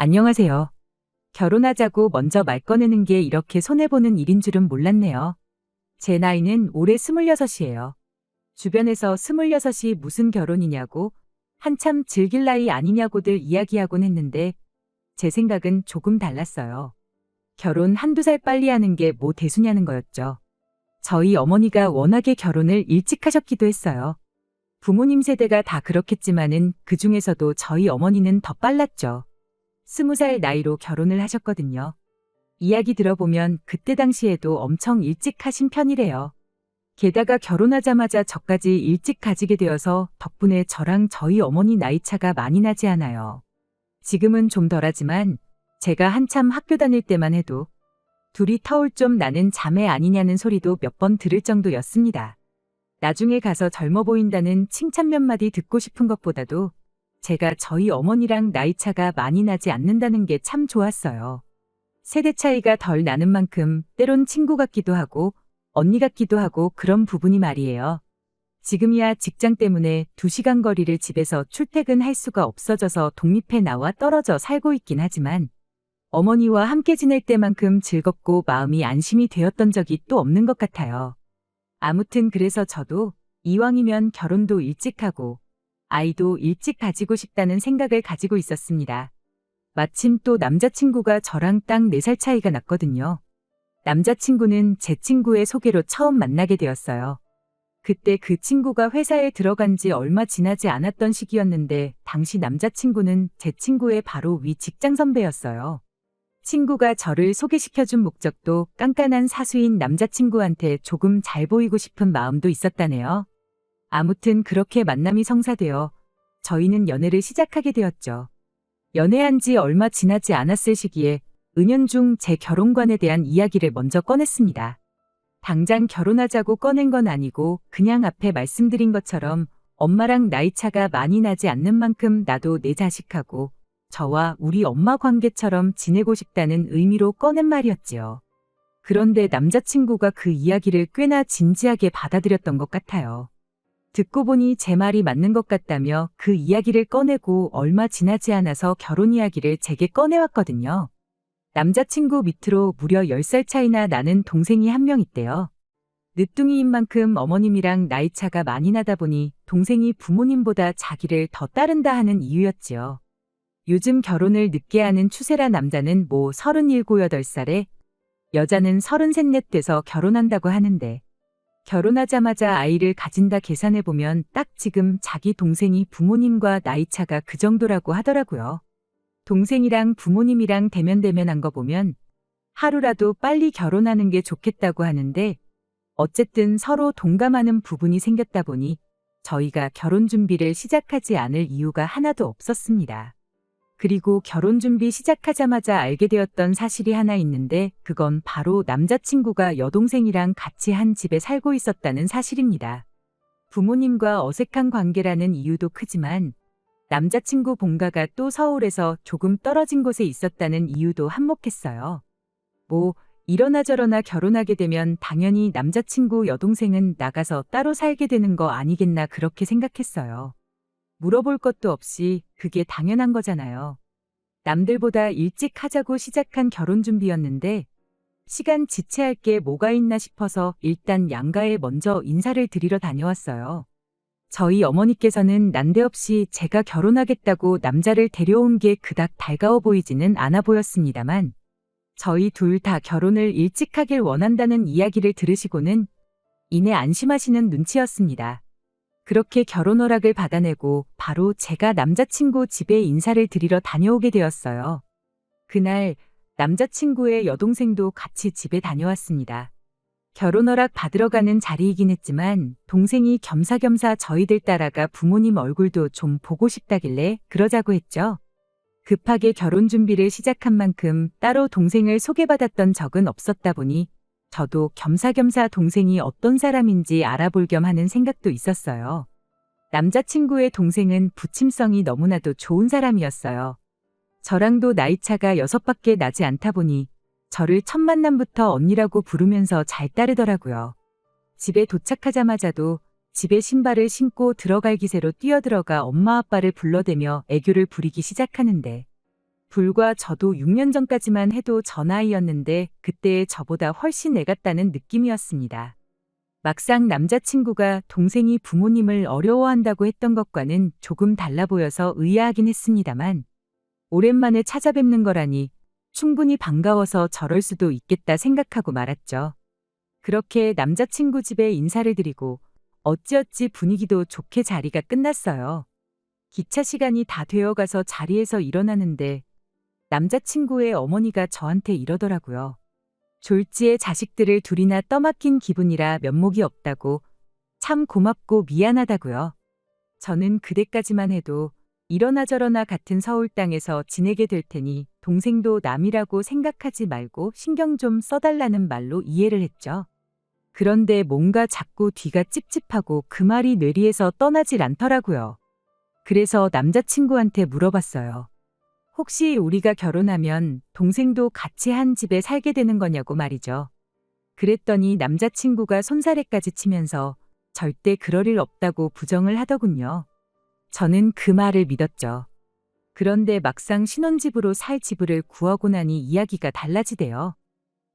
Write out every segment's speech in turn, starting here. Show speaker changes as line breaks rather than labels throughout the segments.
안녕하세요. 결혼하자고 먼저 말 꺼내는 게 이렇게 손해보는 일인 줄은 몰랐네요. 제 나이는 올해 26이에요. 주변에서 26이 무슨 결혼이냐고 한참 즐길 나이 아니냐고들 이야기하곤 했는데 제 생각은 조금 달랐어요. 결혼 한두 살 빨리 하는 게 뭐 대수냐는 거였죠. 저희 어머니가 워낙에 결혼을 일찍 하셨기도 했어요. 부모님 세대가 다 그렇겠지만은 그중에서도 저희 어머니는 더 빨랐죠. 20살 나이로 결혼을 하셨거든요. 이야기 들어보면 그때 당시에도 엄청 일찍 하신 편이래요. 게다가 결혼하자마자 저까지 일찍 가지게 되어서 덕분에 저랑 저희 어머니 나이 차가 많이 나지 않아요. 지금은 좀 덜하지만 제가 한참 학교 다닐 때만 해도 둘이 터울 좀 나는 자매 아니냐는 소리도 몇 번 들을 정도였습니다. 나중에 가서 젊어 보인다는 칭찬 몇 마디 듣고 싶은 것보다도 제가 저희 어머니랑 나이 차가 많이 나지 않는다는 게 참 좋았어요. 세대 차이가 덜 나는 만큼 때론 친구 같기도 하고 언니 같기도 하고 그런 부분이 말이에요. 지금이야 직장 때문에 2시간 거리를 집에서 출퇴근할 수가 없어져서 독립해 나와 떨어져 살고 있긴 하지만 어머니와 함께 지낼 때만큼 즐겁고 마음이 안심이 되었던 적이 또 없는 것 같아요. 아무튼 그래서 저도 이왕이면 결혼도 일찍 하고 아이도 일찍 가지고 싶다는 생각을 가지고 있었습니다. 마침 또 남자친구가 저랑 딱 4살 차이가 났거든요. 남자친구는 제 친구의 소개로 처음 만나게 되었어요. 그때 그 친구가 회사에 들어간 지 얼마 지나지 않았던 시기였는데 당시 남자친구는 제 친구의 바로 위 직장 선배였어요. 친구가 저를 소개시켜준 목적도 깐깐한 사수인 남자친구한테 조금 잘 보이고 싶은 마음도 있었다네요. 아무튼 그렇게 만남이 성사되어 저희는 연애를 시작하게 되었죠. 연애한 지 얼마 지나지 않았을 시기에 은연중 제 결혼관에 대한 이야기를 먼저 꺼냈습니다. 당장 결혼하자고 꺼낸 건 아니고 그냥 앞에 말씀드린 것처럼 엄마랑 나이 차가 많이 나지 않는 만큼 나도 내 자식하고 저와 우리 엄마 관계처럼 지내고 싶다는 의미로 꺼낸 말이었지요. 그런데 남자친구가 그 이야기를 꽤나 진지하게 받아들였던 것 같아요. 듣고 보니 제 말이 맞는 것 같다며 그 이야기를 꺼내고 얼마 지나지 않아서 결혼 이야기를 제게 꺼내왔거든요. 남자친구 밑으로 무려 10살 차이나 나는 동생이 한 명 있대요. 늦둥이인 만큼 어머님이랑 나이 차가 많이 나다 보니 동생이 부모님보다 자기를 더 따른다 하는 이유였지요. 요즘 결혼을 늦게 하는 추세라 남자는 뭐 37, 8살에 여자는 33, 4 돼서 결혼한다고 하는데 결혼하자마자 아이를 가진다 계산해보면 딱 지금 자기 동생이 부모님과 나이 차가 그 정도라고 하더라고요. 동생이랑 부모님이랑 대면대면한 거 보면 하루라도 빨리 결혼하는 게 좋겠다고 하는데 어쨌든 서로 동감하는 부분이 생겼다 보니 저희가 결혼 준비를 시작하지 않을 이유가 하나도 없었습니다. 그리고 결혼 준비 시작하자마자 알게 되었던 사실이 하나 있는데 그건 바로 남자친구가 여동생이랑 같이 한 집에 살고 있었다는 사실입니다. 부모님과 어색한 관계라는 이유도 크지만 남자친구 본가가 또 서울에서 조금 떨어진 곳에 있었다는 이유도 한몫했어요. 뭐 이러나 저러나 결혼하게 되면 당연히 남자친구 여동생은 나가서 따로 살게 되는 거 아니겠나 그렇게 생각했어요. 물어볼 것도 없이 그게 당연한 거잖아요. 남들보다 일찍 하자고 시작한 결혼 준비였는데 시간 지체할 게 뭐가 있나 싶어서 일단 양가에 먼저 인사를 드리러 다녀왔어요. 저희 어머니께서는 난데없이 제가 결혼하겠다고 남자를 데려온 게 그닥 달가워 보이지는 않아 보였습니다만 저희 둘 다 결혼을 일찍 하길 원한다는 이야기를 들으시고는 이내 안심하시는 눈치였습니다. 그렇게 결혼 허락을 받아내고 바로 제가 남자친구 집에 인사를 드리러 다녀오게 되었어요. 그날 남자친구의 여동생도 같이 집에 다녀왔습니다. 결혼 허락 받으러 가는 자리이긴 했지만 동생이 겸사겸사 저희들 따라가 부모님 얼굴도 좀 보고 싶다길래 그러자고 했죠. 급하게 결혼 준비를 시작한 만큼 따로 동생을 소개받았던 적은 없었다 보니 저도 겸사겸사 동생이 어떤 사람인지 알아볼 겸 하는 생각도 있었어요. 남자친구의 동생은 부침성이 너무나도 좋은 사람이었어요. 저랑도 나이차가 6밖에 나지 않다 보니 저를 첫 만남부터 언니라고 부르면서 잘 따르더라고요. 집에 도착하자마자도 집에 신발을 신고 들어갈 기세로 뛰어들어가 엄마 아빠를 불러대며 애교를 부리기 시작하는데 불과 저도 6년 전까지만 해도 저 나이였는데 그때의 저보다 훨씬 애같다는 느낌이었습니다. 막상 남자친구가 동생이 부모님을 어려워한다고 했던 것과는 조금 달라 보여서 의아하긴 했습니다만 오랜만에 찾아뵙는 거라니 충분히 반가워서 저럴 수도 있겠다 생각하고 말았죠. 그렇게 남자친구 집에 인사를 드리고 어찌어찌 분위기도 좋게 자리가 끝났어요. 기차 시간이 다 되어가서 자리에서 일어나는데 남자친구의 어머니가 저한테 이러더라고요. 졸지에 자식들을 둘이나 떠맡긴 기분이라 면목이 없다고, 참 고맙고 미안하다고요. 저는 그때까지만 해도 이러나 저러나 같은 서울 땅에서 지내게 될 테니 동생도 남이라고 생각하지 말고 신경 좀 써달라는 말로 이해를 했죠. 그런데 뭔가 자꾸 뒤가 찝찝하고 그 말이 뇌리에서 떠나질 않더라고요. 그래서 남자친구한테 물어봤어요. 혹시 우리가 결혼하면 동생도 같이 한 집에 살게 되는 거냐고 말이죠. 그랬더니 남자친구가 손사래까지 치면서 절대 그럴 일 없다고 부정을 하더군요. 저는 그 말을 믿었죠. 그런데 막상 신혼집으로 살 집을 구하고 나니 이야기가 달라지대요.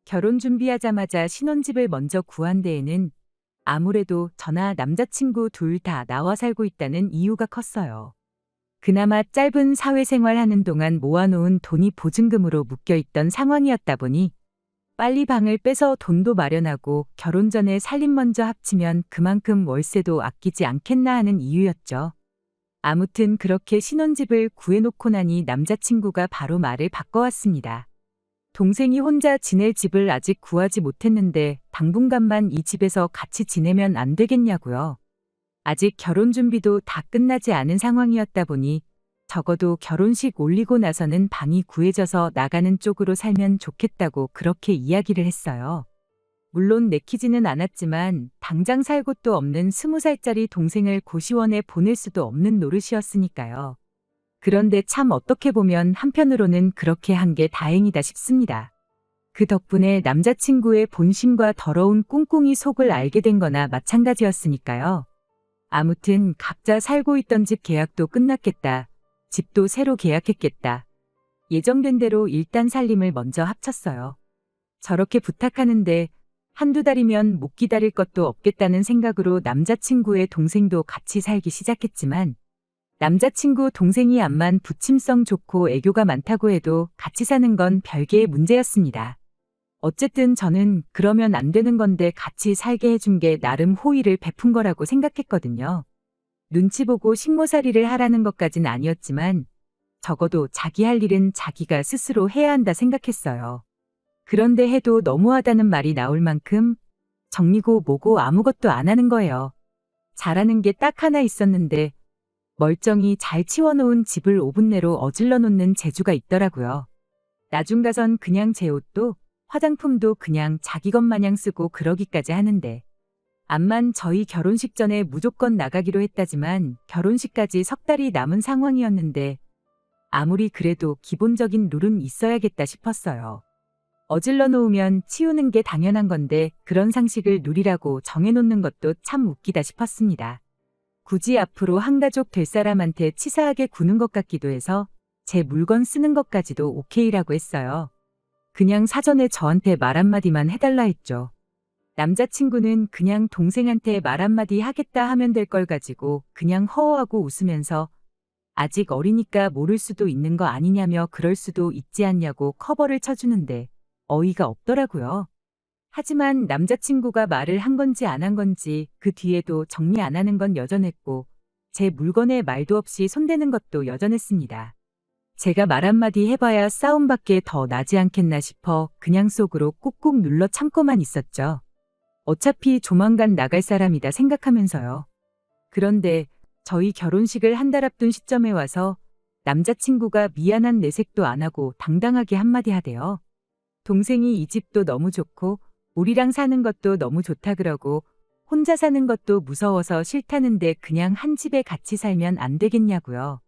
결혼 준비하자마자 신혼집을 먼저 구한 데에는 아무래도 저나 남자친구 둘 다 나와 살고 있다는 이유가 컸어요. 그나마 짧은 사회생활 하는 동안 모아놓은 돈이 보증금으로 묶여있던 상황이었다 보니 빨리 방을 빼서 돈도 마련하고 결혼 전에 살림 먼저 합치면 그만큼 월세도 아끼지 않겠나 하는 이유였죠. 아무튼 그렇게 신혼집을 구해놓고 나니 남자친구가 바로 말을 바꿔왔습니다. 동생이 혼자 지낼 집을 아직 구하지 못했는데 당분간만 이 집에서 같이 지내면 안 되겠냐고요. 아직 결혼 준비도 다 끝나지 않은 상황이었다 보니 적어도 결혼식 올리고 나서는 방이 구해져서 나가는 쪽으로 살면 좋겠다고 그렇게 이야기를 했어요. 물론 내키지는 않았지만 당장 살 곳도 없는 20살짜리 동생을 고시원에 보낼 수도 없는 노릇이었으니까요. 그런데 참 어떻게 보면 한편으로는 그렇게 한 게 다행이다 싶습니다. 그 덕분에 남자친구의 본심과 더러운 꿍꿍이 속을 알게 된 거나 마찬가지였으니까요. 아무튼 각자 살고 있던 집 계약도 끝났겠다. 집도 새로 계약했겠다. 예정된 대로 일단 살림을 먼저 합쳤어요. 저렇게 부탁하는데 한두 달이면 못 기다릴 것도 없겠다는 생각으로 남자친구의 동생도 같이 살기 시작했지만 남자친구 동생이 암만 부침성 좋고 애교가 많다고 해도 같이 사는 건 별개의 문제였습니다. 어쨌든 저는 그러면 안 되는 건데 같이 살게 해준 게 나름 호의를 베푼 거라고 생각했거든요. 눈치 보고 식모살이를 하라는 것까진 아니었지만 적어도 자기 할 일은 자기가 스스로 해야 한다 생각했어요. 그런데 해도 너무하다는 말이 나올 만큼 정리고 뭐고 아무것도 안 하는 거예요. 잘하는 게 딱 하나 있었는데 멀쩡히 잘 치워놓은 집을 5분 내로 어질러 놓는 재주가 있더라고요. 나중 가선 그냥 제 옷도 화장품도 그냥 자기 것 마냥 쓰고 그러기까지 하는데 암만 저희 결혼식 전에 무조건 나가기로 했다지만 결혼식까지 석 달이 남은 상황이었는데 아무리 그래도 기본적인 룰은 있어야겠다 싶었어요. 어질러 놓으면 치우는 게 당연한 건데 그런 상식을 누리라고 정해놓는 것도 참 웃기다 싶었습니다. 굳이 앞으로 한 가족 될 사람한테 치사하게 구는 것 같기도 해서 제 물건 쓰는 것까지도 오케이라고 했어요. 그냥 사전에 저한테 말 한마디만 해달라 했죠. 남자친구는 그냥 동생한테 말 한마디 하겠다 하면 될 걸 가지고 그냥 허허하고 웃으면서 아직 어리니까 모를 수도 있는 거 아니냐며 그럴 수도 있지 않냐고 커버를 쳐주는데 어이가 없더라고요. 하지만 남자친구가 말을 한 건지 안 한 건지 그 뒤에도 정리 안 하는 건 여전했고 제 물건에 말도 없이 손대는 것도 여전했습니다. 제가 말 한마디 해봐야 싸움밖에 더 나지 않겠나 싶어 그냥 속으로 꾹꾹 눌러 참고만 있었죠. 어차피 조만간 나갈 사람이다 생각하면서요. 그런데 저희 결혼식을 한 달 앞둔 시점에 와서 남자친구가 미안한 내색도 안 하고 당당하게 한마디 하대요. 동생이 이 집도 너무 좋고 우리랑 사는 것도 너무 좋다 그러고 혼자 사는 것도 무서워서 싫다는데 그냥 한 집에 같이 살면 안 되겠냐고요.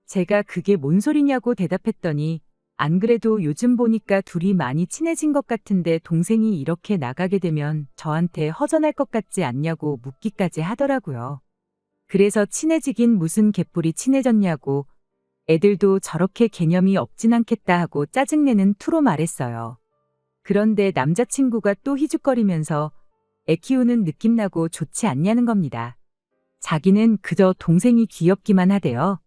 제가 그게 뭔 소리냐고 대답했더니 안 그래도 요즘 보니까 둘이 많이 친해진 것 같은데 동생이 이렇게 나가게 되면 저한테 허전할 것 같지 않냐고 묻기까지 하더라고요. 그래서 친해지긴 무슨 개뿔이 친해졌냐고 애들도 저렇게 개념이 없진 않겠다 하고 짜증내는 투로 말했어요. 그런데 남자친구가 또 희죽거리면서 애 키우는 느낌 나고 좋지 않냐는 겁니다. 자기는 그저 동생이 귀엽기만 하대요.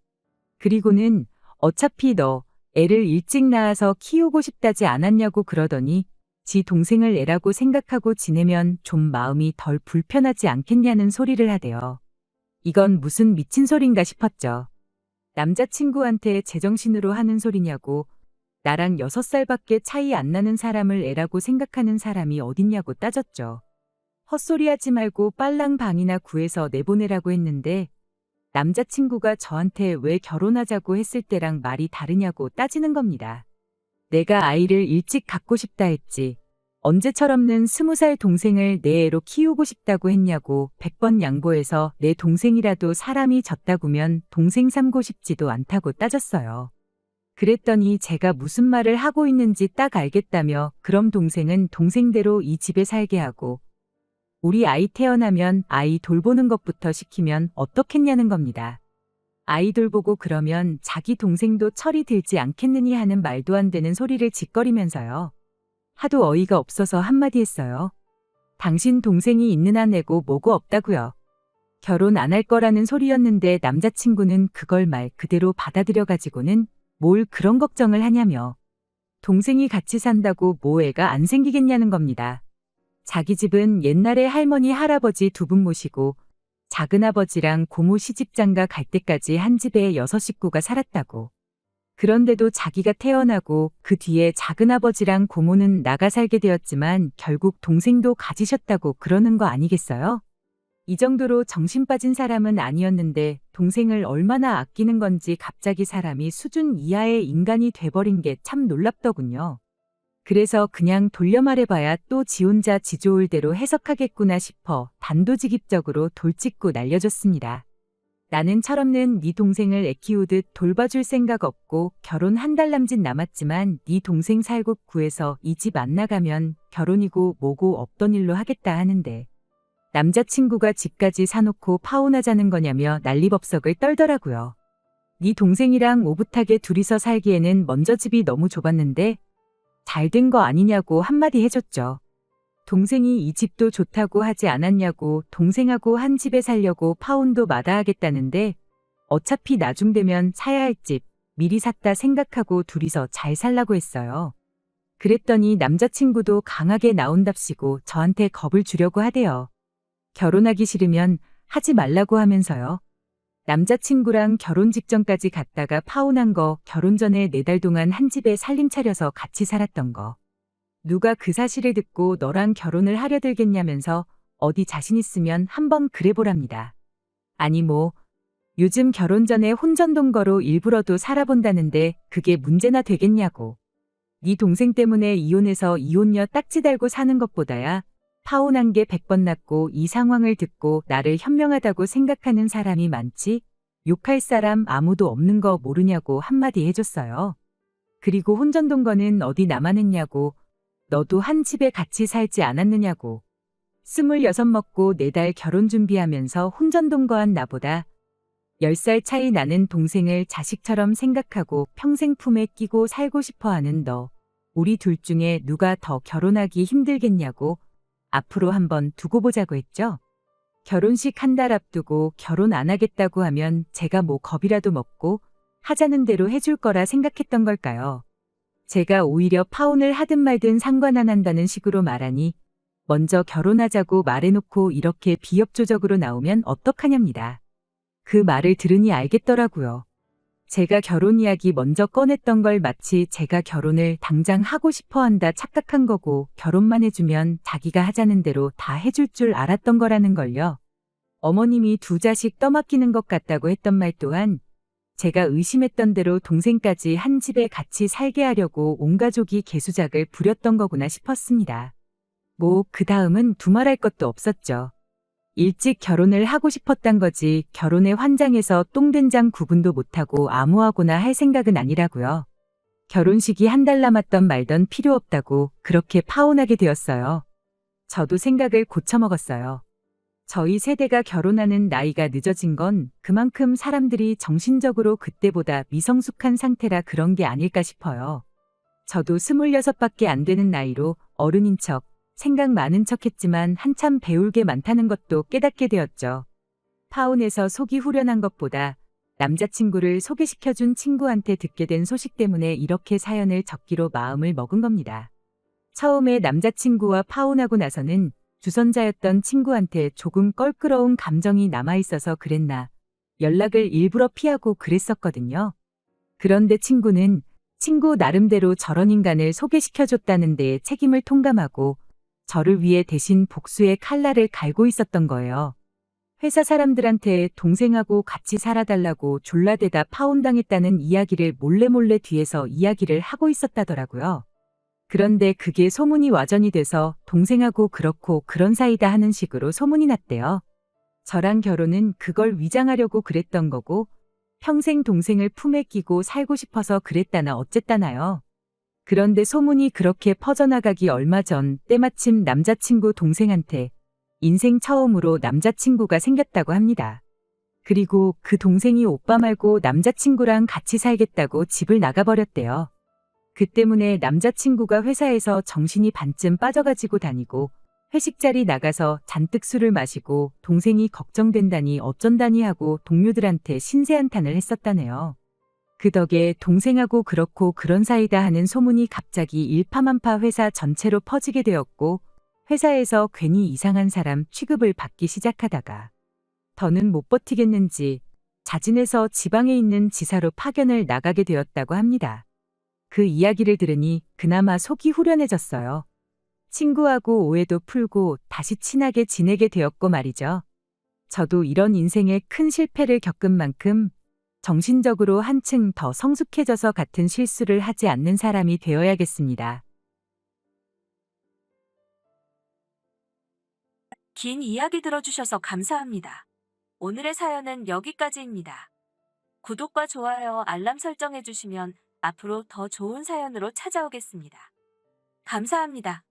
그리고는 어차피 너 애를 일찍 낳아서 키우고 싶다지 않았냐고 그러더니 지 동생을 애라고 생각하고 지내면 좀 마음이 덜 불편하지 않겠냐는 소리를 하대요. 이건 무슨 미친 소린가 싶었죠. 남자친구한테 제정신으로 하는 소리냐고, 나랑 6살밖에 차이 안 나는 사람을 애라고 생각하는 사람이 어딨냐고 따졌죠. 헛소리하지 말고 빨랑 방이나 구해서 내보내라고 했는데 남자친구가 저한테 왜 결혼하자고 했을 때랑 말이 다르냐고 따지는 겁니다. 내가 아이를 일찍 갖고 싶다 했지. 언제처럼는 20살 동생을 내 애로 키우고 싶다고 했냐고 100번 양보해서 내 동생이라도 사람이 졌다구면 동생 삼고 싶지도 않다고 따졌어요. 그랬더니 제가 무슨 말을 하고 있는지 딱 알겠다며 그럼 동생은 동생대로 이 집에 살게 하고 우리 아이 태어나면 아이 돌보는 것부터 시키면 어떻겠냐는 겁니다. 아이 돌보고 그러면 자기 동생도 철이 들지 않겠느니 하는 말도 안 되는 소리를 짓거리면서요. 하도 어이가 없어서 한마디 했어요. 당신 동생이 있는 한 애고 뭐고 없다고요. 결혼 안 할 거라는 소리였는데 남자친구는 그걸 말 그대로 받아들여가지고는 뭘 그런 걱정을 하냐며 동생이 같이 산다고 뭐 애가 안 생기겠냐는 겁니다. 자기 집은 옛날에 할머니 할아버지 2분 모시고 작은아버지랑 고모 시집장가 갈 때까지 한 집에 6식구가 살았다고. 그런데도 자기가 태어나고 그 뒤에 작은아버지랑 고모는 나가 살게 되었지만 결국 동생도 가지셨다고 그러는 거 아니겠어요? 이 정도로 정신 빠진 사람은 아니었는데 동생을 얼마나 아끼는 건지 갑자기 사람이 수준 이하의 인간이 돼버린 게 참 놀랍더군요. 그래서 그냥 돌려 말해봐야 또 지 혼자 지 좋을 대로 해석하겠구나 싶어 단도직입적으로 돌직구 날려줬습니다. 나는 철없는 네 동생을 애 키우듯 돌봐줄 생각 없고 결혼 1달 남짓 남았지만 네 동생 살국 구해서 이 집 안 나가면 결혼이고 뭐고 없던 일로 하겠다 하는데 남자친구가 집까지 사놓고 파혼하자는 거냐며 난리법석을 떨더라고요. 네 동생이랑 오붓하게 둘이서 살기에는 먼저 집이 너무 좁았는데 잘 된 거 아니냐고 한마디 해줬죠. 동생이 이 집도 좋다고 하지 않았냐고 동생하고 한 집에 살려고 파혼도 마다하겠다는데 어차피 나중 되면 사야 할 집 미리 샀다 생각하고 둘이서 잘 살라고 했어요. 그랬더니 남자친구도 강하게 나온답시고 저한테 겁을 주려고 하대요. 결혼하기 싫으면 하지 말라고 하면서요. 남자친구랑 결혼 직전까지 갔다가 파혼한 거 결혼 전에 4달 동안 한 집에 살림 차려서 같이 살았던 거. 누가 그 사실을 듣고 너랑 결혼을 하려 들겠냐면서 어디 자신 있으면 한번 그래보랍니다. 아니 뭐 요즘 결혼 전에 혼전동거로 일부러도 살아본다는데 그게 문제나 되겠냐고. 네 동생 때문에 이혼해서 이혼녀 딱지 달고 사는 것보다야 파혼한 게 100번 낫고 이 상황을 듣고 나를 현명하다고 생각하는 사람이 많지 욕할 사람 아무도 없는 거 모르냐고 한마디 해줬어요. 그리고 혼전동거는 어디 나만 했냐고 너도 한 집에 같이 살지 않았느냐고 26 먹고 4달 결혼 준비하면서 혼전동거한 나보다 10살 차이 나는 동생을 자식처럼 생각하고 평생 품에 끼고 살고 싶어하는 너 우리 둘 중에 누가 더 결혼하기 힘들겠냐고 앞으로 한번 두고 보자고 했죠. 결혼식 1달 앞두고 결혼 안 하겠다고 하면 제가 뭐 겁이라도 먹고 하자는 대로 해줄 거라 생각했던 걸까요? 제가 오히려 파혼을 하든 말든 상관 안 한다는 식으로 말하니 먼저 결혼하자고 말해놓고 이렇게 비협조적으로 나오면 어떡하냐입니다. 그 말을 들으니 알겠더라고요. 제가 결혼 이야기 먼저 꺼냈던 걸 마치 제가 결혼을 당장 하고 싶어 한다 착각한 거고 결혼만 해주면 자기가 하자는 대로 다 해줄 줄 알았던 거라는 걸요. 어머님이 2 자식 떠맡기는 것 같다고 했던 말 또한 제가 의심했던 대로 동생까지 한 집에 같이 살게 하려고 온 가족이 개수작을 부렸던 거구나 싶었습니다. 뭐 그 다음은 두말할 것도 없었죠. 일찍 결혼을 하고 싶었단 거지 결혼에 환장해서 똥된장 구분도 못하고 아무하고나 할 생각은 아니라고요. 결혼식이 1달 남았던 말던 필요 없다고 그렇게 파혼하게 되었어요. 저도 생각을 고쳐먹었어요. 저희 세대가 결혼하는 나이가 늦어진 건 그만큼 사람들이 정신적으로 그때보다 미성숙한 상태라 그런 게 아닐까 싶어요. 저도 26밖에 안 되는 나이로 어른인 척, 생각 많은 척 했지만 한참 배울 게 많다는 것도 깨닫게 되었죠. 파혼해서 속이 후련한 것보다 남자친구를 소개시켜준 친구한테 듣게 된 소식 때문에 이렇게 사연을 적기로 마음을 먹은 겁니다. 처음에 남자친구와 파혼하고 나서는 주선자였던 친구한테 조금 껄끄러운 감정이 남아있어서 그랬나 연락을 일부러 피하고 그랬었거든요. 그런데 친구는 친구 나름대로 저런 인간을 소개시켜줬다는 데에 책임을 통감하고 저를 위해 대신 복수의 칼날을 갈고 있었던 거예요. 회사 사람들한테 동생하고 같이 살아달라고 졸라대다 파혼당했다는 이야기를 몰래 뒤에서 이야기를 하고 있었다더라고요. 그런데 그게 소문이 와전이 돼서 동생하고 그렇고 그런 사이다 하는 식으로 소문이 났대요. 저랑 결혼은 그걸 위장하려고 그랬던 거고 평생 동생을 품에 끼고 살고 싶어서 그랬다나 어쨌다나요. 그런데 소문이 그렇게 퍼져나가기 얼마 전 때마침 남자친구 동생한테 인생 처음으로 남자친구가 생겼다고 합니다. 그리고 그 동생이 오빠 말고 남자친구랑 같이 살겠다고 집을 나가버렸대요. 그 때문에 남자친구가 회사에서 정신이 반쯤 빠져가지고 다니고 회식 자리 나가서 잔뜩 술을 마시고 동생이 걱정된다니 어쩐다니 하고 동료들한테 신세한탄을 했었다네요. 그 덕에 동생하고 그렇고 그런 사이다 하는 소문이 갑자기 일파만파 회사 전체로 퍼지게 되었고 회사에서 괜히 이상한 사람 취급을 받기 시작하다가 더는 못 버티겠는지 자진해서 지방에 있는 지사로 파견을 나가게 되었다고 합니다. 그 이야기를 들으니 그나마 속이 후련해졌어요. 친구하고 오해도 풀고 다시 친하게 지내게 되었고 말이죠. 저도 이런 인생의 큰 실패를 겪은 만큼 정신적으로 한층 더 성숙해져서 같은 실수를 하지 않는 사람이 되어야겠습니다.
긴 이야기 들어주셔서 감사합니다. 오늘의 사연은 여기까지입니다. 구독과 좋아요, 알람 설정해주시면 앞으로 더 좋은 사연으로 찾아오겠습니다. 감사합니다.